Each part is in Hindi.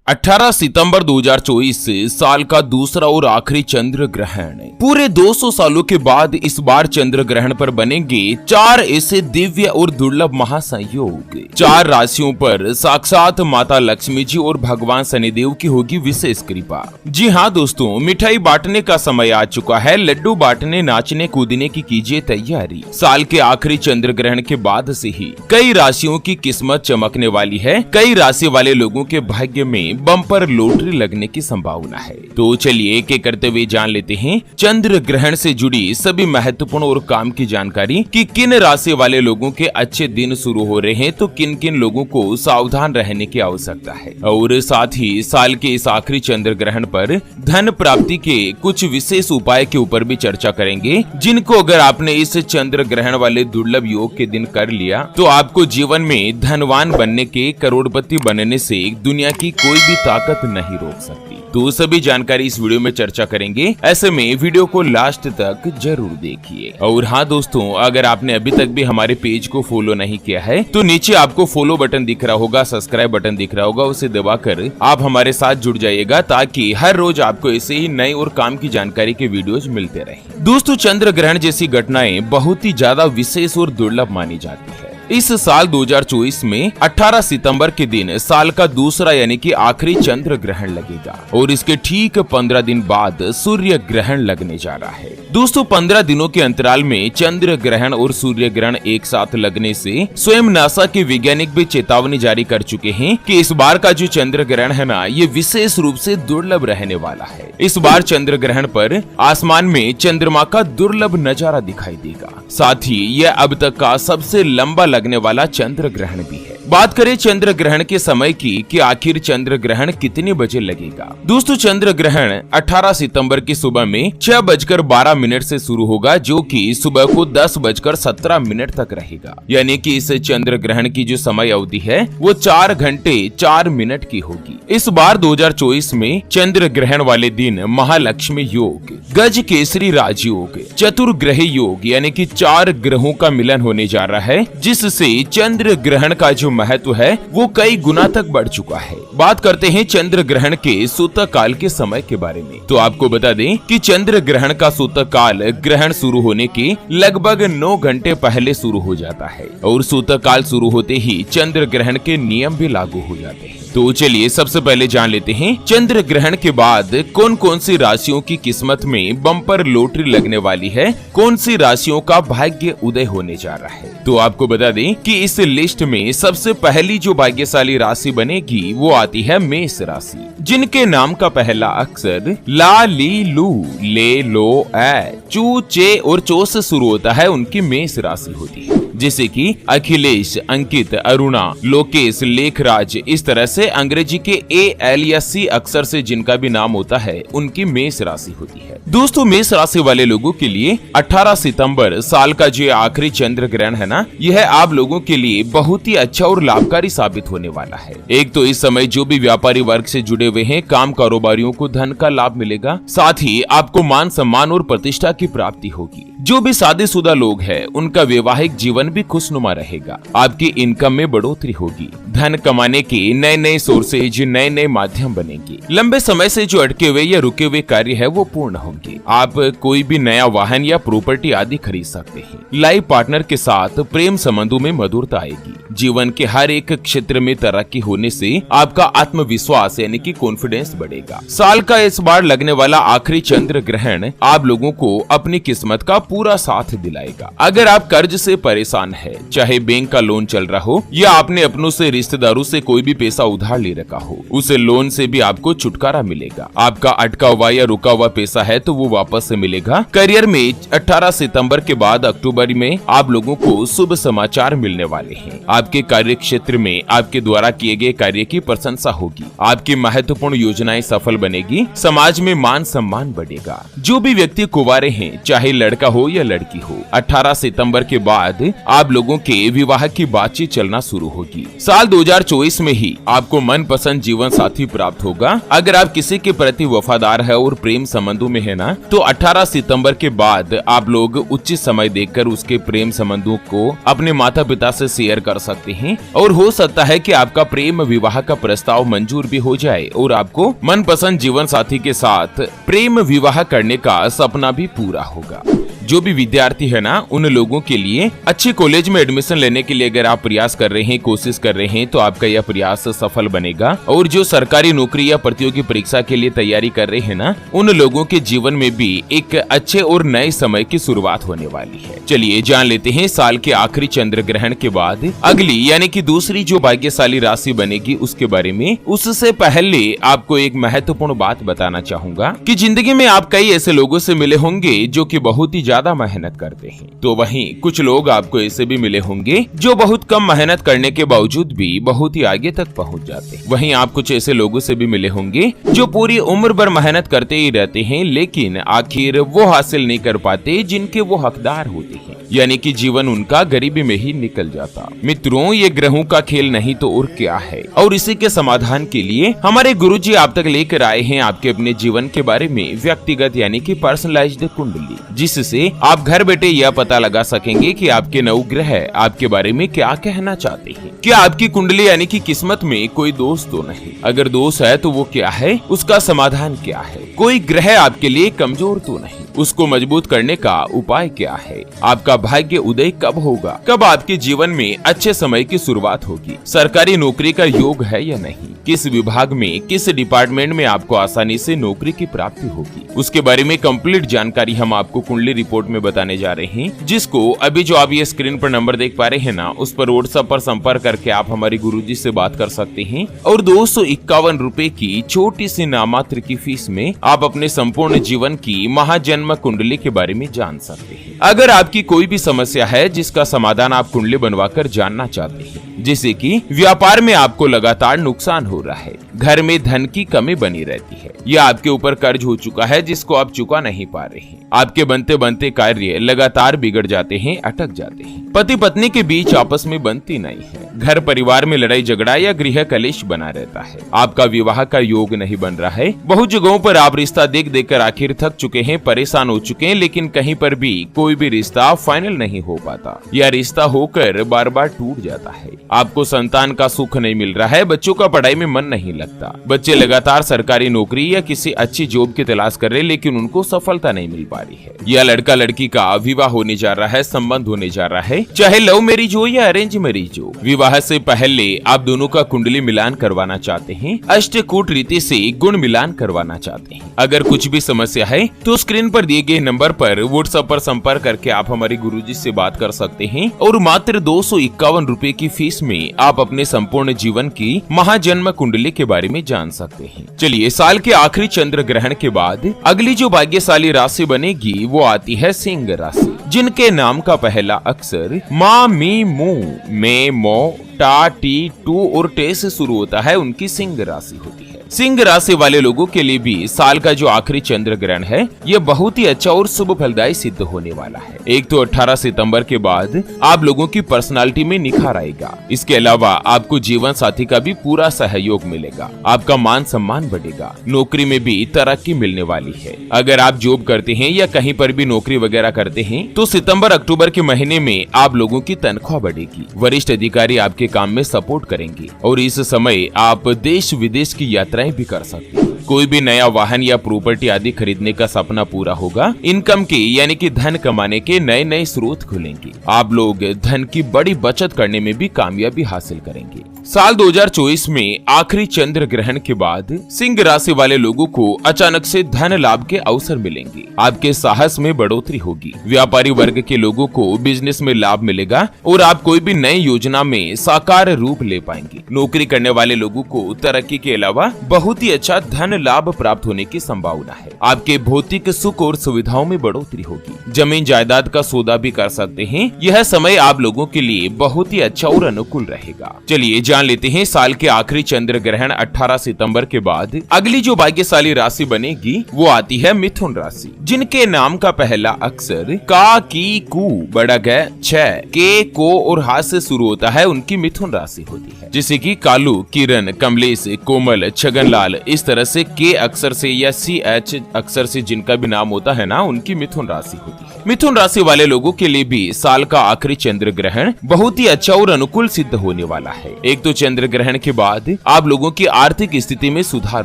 18 सितंबर 2024 से साल का दूसरा और आखिरी चंद्र ग्रहण। पूरे 200 सालों के बाद इस बार चंद्र ग्रहण पर बनेंगे 4 ऐसे दिव्य और दुर्लभ महासंयोग। 4 राशियों पर साक्षात माता लक्ष्मी जी और भगवान शनिदेव की होगी विशेष कृपा। जी हाँ दोस्तों, मिठाई बांटने का समय आ चुका है। लड्डू बांटने, नाचने कूदने की कीजिए तैयारी। साल के आखिरी चंद्र ग्रहण के बाद से ही कई राशियों की किस्मत चमकने वाली है। कई राशि वाले लोगों के भाग्य में बम्पर लॉटरी लगने की संभावना है। तो चलिए एक एक करते हुए जान लेते हैं चंद्र ग्रहण से जुड़ी सभी महत्वपूर्ण और काम की जानकारी कि किन राशि वाले लोगों के अच्छे दिन शुरू हो रहे हैं, तो किन किन लोगों को सावधान रहने की आवश्यकता है। और साथ ही साल के इस आखिरी चंद्र ग्रहण पर धन प्राप्ति के कुछ विशेष उपाय के ऊपर भी चर्चा करेंगे, जिनको अगर आपने इस चंद्र ग्रहण वाले दुर्लभ योग के दिन कर लिया तो आपको जीवन में धनवान बनने के, करोड़पति बनने से दुनिया की कोई भी ताकत नहीं रोक सकती। तो सभी जानकारी इस वीडियो में चर्चा करेंगे, ऐसे में वीडियो को लास्ट तक जरूर देखिए। और हाँ दोस्तों, अगर आपने अभी तक भी हमारे पेज को फॉलो नहीं किया है तो नीचे आपको फॉलो बटन दिख रहा होगा, सब्सक्राइब बटन दिख रहा होगा, उसे दबाकर आप हमारे साथ जुड़ जाइएगा ताकि हर रोज आपको ऐसे ही नई और काम की जानकारी के वीडियोज मिलते रहे। दोस्तों, चंद्र ग्रहण जैसी घटनाएं बहुत ही ज्यादा विशेष और दुर्लभ मानी जाती है। इस साल 2024 में 18 सितंबर के दिन साल का दूसरा यानी कि आखिरी चंद्र ग्रहण लगेगा और इसके ठीक 15 दिन बाद सूर्य ग्रहण लगने जा रहा है। दोस्तों, 15 दिनों के अंतराल में चंद्र ग्रहण और सूर्य ग्रहण एक साथ लगने से स्वयं नासा के वैज्ञानिक भी चेतावनी जारी कर चुके हैं कि इस बार का जो चंद्र ग्रहण है ना, ये विशेष रूप से दुर्लभ रहने वाला है। इस बार चंद्र ग्रहण पर आसमान में चंद्रमा का दुर्लभ नजारा दिखाई देगा। साथ ही यह अब तक का सबसे लंबा लगने वाला चंद्र ग्रहण भी है। बात करें चंद्र ग्रहण के समय की कि आखिर चंद्र ग्रहण कितने बजे लगेगा। दोस्तों, चंद्र ग्रहण 18 सितंबर की सुबह में 6:12 से शुरू होगा, जो कि सुबह को 10:17 तक रहेगा। यानी कि इस चंद्र ग्रहण की जो समय अवधि है वो 4 घंटे 4 मिनट की होगी। इस बार 2024 में चंद्र ग्रहण वाले दिन महालक्ष्मी योग, गज केसरी राजयोग, चतुर्ग्रही योग यानी कि 4 ग्रहों का मिलन होने जा रहा है, जिससे चंद्र ग्रहण का जो महत्व है वो कई गुना तक बढ़ चुका है। बात करते हैं चंद्र ग्रहण के सूतक काल के समय के बारे में। तो आपको बता दें कि चंद्र ग्रहण का सूतक काल ग्रहण शुरू होने के लगभग 9 घंटे पहले शुरू हो जाता है और सूतक काल शुरू होते ही चंद्र ग्रहण के नियम भी लागू हो जाते हैं। तो चलिए सबसे पहले जान लेते हैं चंद्र ग्रहण के बाद कौन कौन सी राशियों की किस्मत में बम्पर लॉटरी लगने वाली है, कौन सी राशियों का भाग्य उदय होने जा रहा है। तो आपको बता दें कि इस लिस्ट में सबसे पहली जो भाग्यशाली राशि बनेगी वो आती है मेष राशि, जिनके नाम का पहला अक्षर ला, ली, लू, ले, लो, ए, चू, चे और चो से शुरू होता है, उनकी मेष राशि होती है। जैसे कि अखिलेश, अंकित, अरुणा, लोकेश, लेखराज, इस तरह से अंग्रेजी के ए, एल या सी अक्षर से जिनका भी नाम होता है उनकी मेष राशि होती है। दोस्तों, मेष राशि वाले लोगों के लिए 18 सितंबर साल का जो आखिरी चंद्र ग्रहण है ना, यह आप लोगों के लिए बहुत ही अच्छा और लाभकारी साबित होने वाला है। एक तो इस समय जो भी व्यापारी वर्ग से जुड़े हुए हैं, काम कारोबारियों को धन का लाभ मिलेगा। साथ ही आपको मान सम्मान और प्रतिष्ठा की प्राप्ति होगी। जो भी शादीशुदा लोग हैं उनका वैवाहिक जीवन भी खुशनुमा रहेगा। आपकी इनकम में बढ़ोतरी होगी। धन कमाने के नए नए सोर्सेज, नए नए माध्यम बनेंगे। लंबे समय से जो अटके हुए या रुके हुए कार्य है वो पूर्ण होंगे। आप कोई भी नया वाहन या प्रॉपर्टी आदि खरीद सकते हैं। लाइफ पार्टनर के साथ प्रेम संबंधों में मधुरता आएगी। जीवन के हर एक क्षेत्र में तरक्की होने से आपका आत्मविश्वास यानी कि कॉन्फिडेंस बढ़ेगा। साल का इस बार लगने वाला आखिरी चंद्र ग्रहण आप लोगों को अपनी किस्मत का पूरा साथ दिलाएगा। अगर आप कर्ज से परेशान है, चाहे बैंक का लोन चल रहा हो या आपने अपनों से, रिश्तेदारों से कोई भी पैसा उधार ले रखा हो, उस लोन से भी आपको छुटकारा मिलेगा। आपका अटका हुआ या रुका हुआ पैसा है तो वो वापस से मिलेगा। करियर में 18 सितंबर के बाद अक्टूबर में आप लोगों को शुभ समाचार मिलने वाले हैं। आपके कार्य क्षेत्र में आपके द्वारा किए गए कार्य की प्रशंसा होगी। आपकी महत्वपूर्ण योजनाएं सफल बनेगी। समाज में मान सम्मान बढ़ेगा। जो भी व्यक्ति कुंवारे हैं, चाहे लड़का हो या लड़की हो, 18 सितंबर के बाद आप लोगों के विवाह की बातचीत चलना शुरू होगी। साल 2024 में ही आपको मनपसंद जीवन साथी प्राप्त होगा। अगर आप किसी के प्रति वफादार है और प्रेम संबंधों में है ना, तो 18 सितंबर के बाद आप लोग उचित समय देखकर उसके प्रेम संबंधों को अपने माता पिता से शेयर कर सकते हैं और हो सकता है कि आपका प्रेम विवाह का प्रस्ताव मंजूर भी हो जाए और आपको मनपसंद जीवन साथी के साथ प्रेम विवाह करने का सपना भी पूरा होगा। जो भी विद्यार्थी है ना, उन लोगों के लिए अच्छे कॉलेज में एडमिशन लेने के लिए अगर आप प्रयास कर रहे हैं, कोशिश कर रहे हैं, तो आपका यह प्रयास सफल बनेगा। और जो सरकारी नौकरी या प्रतियोगी परीक्षा के लिए तैयारी कर रहे हैं ना, उन लोगों के जीवन में भी एक अच्छे और नए समय की शुरुआत होने वाली है। चलिए जान लेते हैं साल के आखिरी चंद्र ग्रहण के बाद अगली यानी कि दूसरी जो भाग्यशाली राशि बनेगी उसके बारे में। उससे पहले आपको एक महत्वपूर्ण बात बताना चाहूंगा कि जिंदगी में आप कई ऐसे लोगों से मिले होंगे जो कि बहुत ही ज्यादा मेहनत करते हैं, तो वहीं कुछ लोग आपको ऐसे भी मिले होंगे जो बहुत कम मेहनत करने के बावजूद भी बहुत ही आगे तक पहुंच जाते हैं। वहीं आप कुछ ऐसे लोगों से भी मिले होंगे जो पूरी उम्र भर मेहनत करते ही रहते हैं, लेकिन आखिर वो हासिल नहीं कर पाते जिनके वो हकदार होते हैं, यानी कि जीवन उनका गरीबी में ही निकल जाता। मित्रों, ये ग्रहों का खेल नहीं तो और क्या है। और इसी के समाधान के लिए हमारे गुरुजी आप तक लेकर आए हैं आपके अपने जीवन के बारे में व्यक्तिगत यानी कि पर्सनलाइज्ड कुंडली, जिससे आप घर बैठे यह पता लगा सकेंगे कि आपके नवग्रह आपके बारे में क्या कहना चाहते हैं। क्या आपकी कुंडली यानी कि किस्मत में कोई दोष तो नहीं? अगर दोष है तो वो क्या है, उसका समाधान क्या है? कोई ग्रह आपके लिए कमजोर तो नहीं, उसको मजबूत करने का उपाय क्या है? आपका भाग्य उदय कब होगा? कब आपके जीवन में अच्छे समय की शुरुआत होगी? सरकारी नौकरी का योग है या नहीं? किस विभाग में, किस डिपार्टमेंट में आपको आसानी से नौकरी की प्राप्ति होगी? उसके बारे में कंप्लीट जानकारी हम आपको कुंडली रिपोर्ट में बताने जा रहे हैं, जिसको अभी जो आप ये स्क्रीन पर नंबर देख पा रहे हैं ना, उस पर व्हाट्सएप पर संपर्क करके आप हमारे गुरुजी से बात कर सकते हैं और 251 रुपए की छोटी सी नामात्र की फीस में आप अपने संपूर्ण जीवन की महाजन्म कुंडली के बारे में जान सकते हैं। अगर आपकी कोई भी समस्या है जिसका समाधान आप कुंडली बनवाकर जानना चाहते हैं, जैसे कि व्यापार में आपको लगातार नुकसान हो रहा है, घर में धन की कमी बनी रहती है, या आपके ऊपर कर्ज हो चुका है जिसको आप चुका नहीं पा रहे हैं, आपके बनते बनते कार्य लगातार बिगड़ जाते हैं, अटक जाते हैं, पति पत्नी के बीच आपस में बनती नहीं है, घर परिवार में लड़ाई झगड़ा या गृह कलेश बना रहता है, आपका विवाह का योग नहीं बन रहा है, बहुत जगहों पर आप रिश्ता देख देख कर आखिर थक चुके हैं, परेशान हो चुके हैं, लेकिन कहीं पर भी कोई भी रिश्ता फाइनल नहीं हो पाता, या रिश्ता होकर बार बार टूट जाता है, आपको संतान का सुख नहीं मिल रहा है, बच्चों का पढ़ाई में मन नहीं लगता, बच्चे लगातार सरकारी नौकरी या किसी अच्छी जॉब की तलाश कर रहे लेकिन उनको सफलता नहीं मिल पा रही है, या लड़का लड़की का विवाह होने जा रहा है, संबंध होने जा रहा है, चाहे लव मैरिज हो या अरेंज मैरिज हो। विवाह से पहले आप दोनों का कुंडली मिलान करवाना चाहते हैं, अष्टकूट रीति से गुण मिलान करवाना चाहते हैं। अगर कुछ भी समस्या है तो स्क्रीन पर दिए गए नंबर पर व्हाट्सएप पर संपर्क करके आप हमारे गुरुजी से बात कर सकते हैं और मात्र 251 रुपए की फीस में आप अपने संपूर्ण जीवन की महाजन्म कुंडली के बारे में जान सकते हैं। चलिए, साल के आखिरी चंद्र ग्रहण के बाद अगली जो भाग्यशाली राशि बनेगी वो आती है सिंह राशि, जिनके नाम का पहला अक्षर मा, मी, मू, मे, मो, टा, टी, टू और टे से शुरू होता है, उनकी सिंह राशि होती है। सिंह राशि वाले लोगों के लिए भी साल का जो आखिरी चंद्र ग्रहण है यह बहुत ही अच्छा और शुभ फलदायी सिद्ध होने वाला है। एक तो 18 सितंबर के बाद आप लोगों की पर्सनालिटी में निखार आएगा। इसके अलावा आपको जीवन साथी का भी पूरा सहयोग मिलेगा, आपका मान सम्मान बढ़ेगा, नौकरी में भी तरक्की मिलने वाली है। अगर आप जॉब करते हैं या कहीं पर भी नौकरी वगैरह करते हैं तो सितंबर अक्टूबर के महीने में आप लोगों की तनख्वाह बढ़ेगी, वरिष्ठ अधिकारी आपके काम में सपोर्ट करेंगे और इस समय आप देश विदेश की यात्राएं भी कर सकते हैं। कोई भी नया वाहन या प्रॉपर्टी आदि खरीदने का सपना पूरा होगा। इनकम के यानी कि धन कमाने के नए नए स्रोत खुलेंगे। आप लोग धन की बड़ी बचत करने में भी कामयाबी हासिल करेंगे। साल 2024 में आखिरी चंद्र ग्रहण के बाद सिंह राशि वाले लोगों को अचानक से धन लाभ के अवसर मिलेंगे। आपके साहस में बढ़ोतरी होगी। व्यापारी वर्ग के लोगों को बिजनेस में लाभ मिलेगा और आप कोई भी नई योजना में साकार रूप ले पाएंगे। नौकरी करने वाले लोगों को तरक्की के अलावा बहुत ही अच्छा धन लाभ प्राप्त होने की संभावना है। आपके भौतिक सुख और सुविधाओं में बढ़ोतरी होगी। जमीन जायदाद का सौदा भी कर सकते हैं। यह समय आप लोगों के लिए बहुत ही अच्छा और अनुकूल रहेगा। चलिए जान लेते हैं साल के आखिरी चंद्र ग्रहण 18 सितंबर के बाद अगली जो भाग्यशाली राशि बनेगी वो आती है मिथुन राशि, जिनके नाम का पहला अक्षर का, की, कु, बड़ा ग, छ, के, को और हाथ से शुरू होता है, उनकी मिथुन राशि होती है। जैसे कि कालू, किरण, कमलेश, कोमल, छगनलाल, इस तरह से जैसे के अक्षर से या CH अक्षर से जिनका भी नाम होता है ना, उनकी मिथुन राशि होती है। मिथुन राशि वाले लोगों के लिए भी साल का आखिरी चंद्र ग्रहण बहुत ही अच्छा और अनुकूल सिद्ध होने वाला है। एक तो चंद्र ग्रहण के बाद आप लोगों की आर्थिक स्थिति में सुधार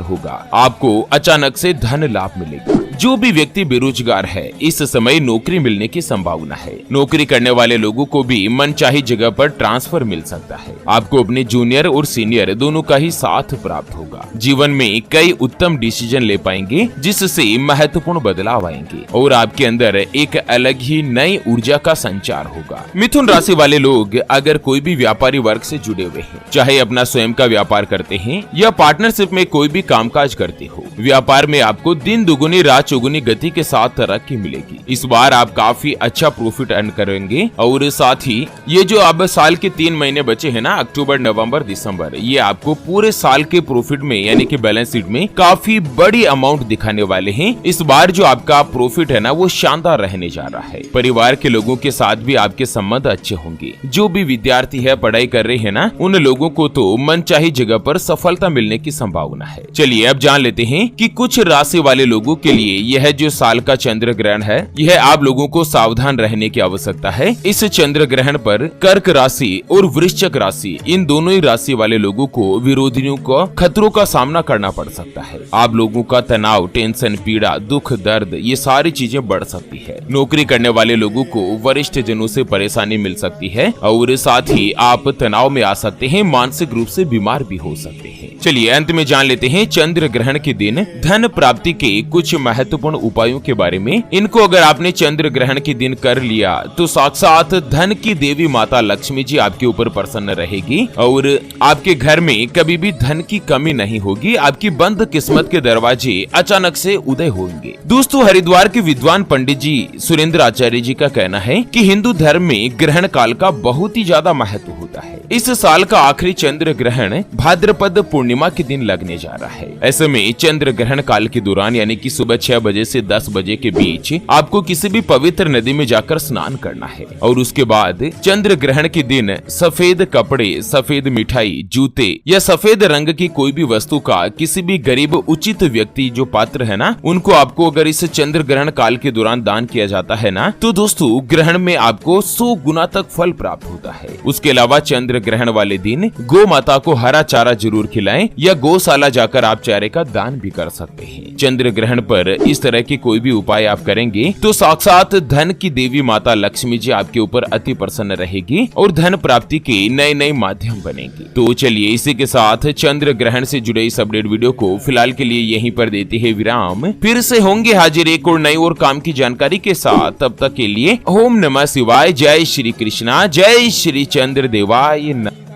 होगा, आपको अचानक से धन लाभ मिलेगा। जो भी व्यक्ति बेरोजगार है, इस समय नौकरी मिलने की संभावना है। नौकरी करने वाले लोगों को भी मनचाही जगह पर ट्रांसफर मिल सकता है। आपको अपने जूनियर और सीनियर दोनों का ही साथ प्राप्त होगा। जीवन में कई उत्तम डिसीजन ले पाएंगे, जिससे महत्वपूर्ण बदलाव आएंगे और आपके अंदर एक अलग ही नई ऊर्जा का संचार होगा। मिथुन राशि वाले लोग अगर कोई भी व्यापारी वर्ग से जुड़े हुए हैं, चाहे अपना स्वयं का व्यापार करते हैं या पार्टनरशिप में कोई भी कामकाज करते हो, व्यापार में आपको दिन दुगुनी रात चौगुनी गति के साथ तरक्की मिलेगी। इस बार आप काफी अच्छा प्रॉफिट अर्न करेंगे और साथ ही ये जो अब साल के 3 महीने बचे हैं ना, अक्टूबर नवंबर दिसंबर, ये आपको पूरे साल के प्रॉफिट में यानी कि बैलेंस शीट में काफी बड़ी अमाउंट दिखाने वाले हैं। इस बार जो आपका प्रॉफिट है ना, वो शानदार रहने जा रहा है। परिवार के लोगों के साथ भी आपके संबंध अच्छे होंगे। जो भी विद्यार्थी है, पढ़ाई कर रहे हैं ना, उन लोगों को तो मनचाही जगह पर सफलता मिलने की संभावना है। चलिए अब जान लेते हैं कि कुछ राशि वाले लोगों के लिए यह जो साल का चंद्र ग्रहण है, यह आप लोगों को सावधान रहने की आवश्यकता है। इस चंद्र ग्रहण पर कर्क राशि और वृश्चिक राशि, इन दोनों ही राशि वाले लोगों को विरोधियों को खतरों का सामना करना पड़ सकता है। आप लोगों का तनाव, टेंशन, पीड़ा, दुख, दर्द, ये सारी चीजें बढ़ सकती है। नौकरी करने वाले लोगों को वरिष्ठ जनों से परेशानी मिल सकती है और साथ ही आप तनाव में आ सकते हैं, मानसिक रूप से बीमार भी हो सकते हैं। चलिए अंत में जान लेते हैं चंद्र ग्रहण के दिन धन प्राप्ति के कुछ महत्वपूर्ण उपायों के बारे में। इनको अगर आपने चंद्र ग्रहण के दिन कर लिया तो साक्षात धन की देवी माता लक्ष्मी जी आपके ऊपर प्रसन्न रहेगी और आपके घर में कभी भी धन की कमी नहीं होगी। आपकी बंद किस्मत के दरवाजे अचानक से उदय होंगे। दोस्तों, हरिद्वार के विद्वान पंडित जी सुरेंद्र आचार्य जी का कहना है कि हिंदू धर्म में ग्रहण काल का बहुत ही ज्यादा महत्व होता है। इस साल का आखिरी चंद्र ग्रहण भाद्रपद पूर्णिमा के दिन लगने जा रहा है। ऐसे में चंद्र ग्रहण काल के दौरान यानी कि सुबह 6 बजे से 10 बजे के बीच आपको किसी भी पवित्र नदी में जाकर स्नान करना है और उसके बाद चंद्र ग्रहण के दिन सफेद कपड़े, सफेद मिठाई, जूते या सफेद रंग की कोई भी वस्तु का किसी भी गरीब उचित व्यक्ति जो पात्र है ना, उनको आपको अगर इस चंद्र ग्रहण काल के दौरान दान किया जाता है ना, तो दोस्तों ग्रहण में आपको 100 गुना तक फल प्राप्त होता है। उसके अलावा चंद्र ग्रहण वाले दिन गौ माता को हरा चारा जरूर खिलाएं या गौशाला जाकर आप चारे का दान भी कर सकते हैं। चंद्र ग्रहण पर इस तरह के कोई भी उपाय आप करेंगे तो साक्षात धन की देवी माता लक्ष्मी जी आपके ऊपर अति प्रसन्न रहेगी और धन प्राप्ति के नए नए माध्यम बनेंगे। तो चलिए इसी के साथ चंद्र ग्रहण से जुड़े इस अपडेट वीडियो को फिलहाल के लिए यहीं पर देते हैं विराम। फिर से होंगे हाजिर एक और नई और काम की जानकारी के साथ। तब तक के लिए ओम नमः शिवाय, जय श्री कृष्णा, जय श्री चंद्र देवाय नमः।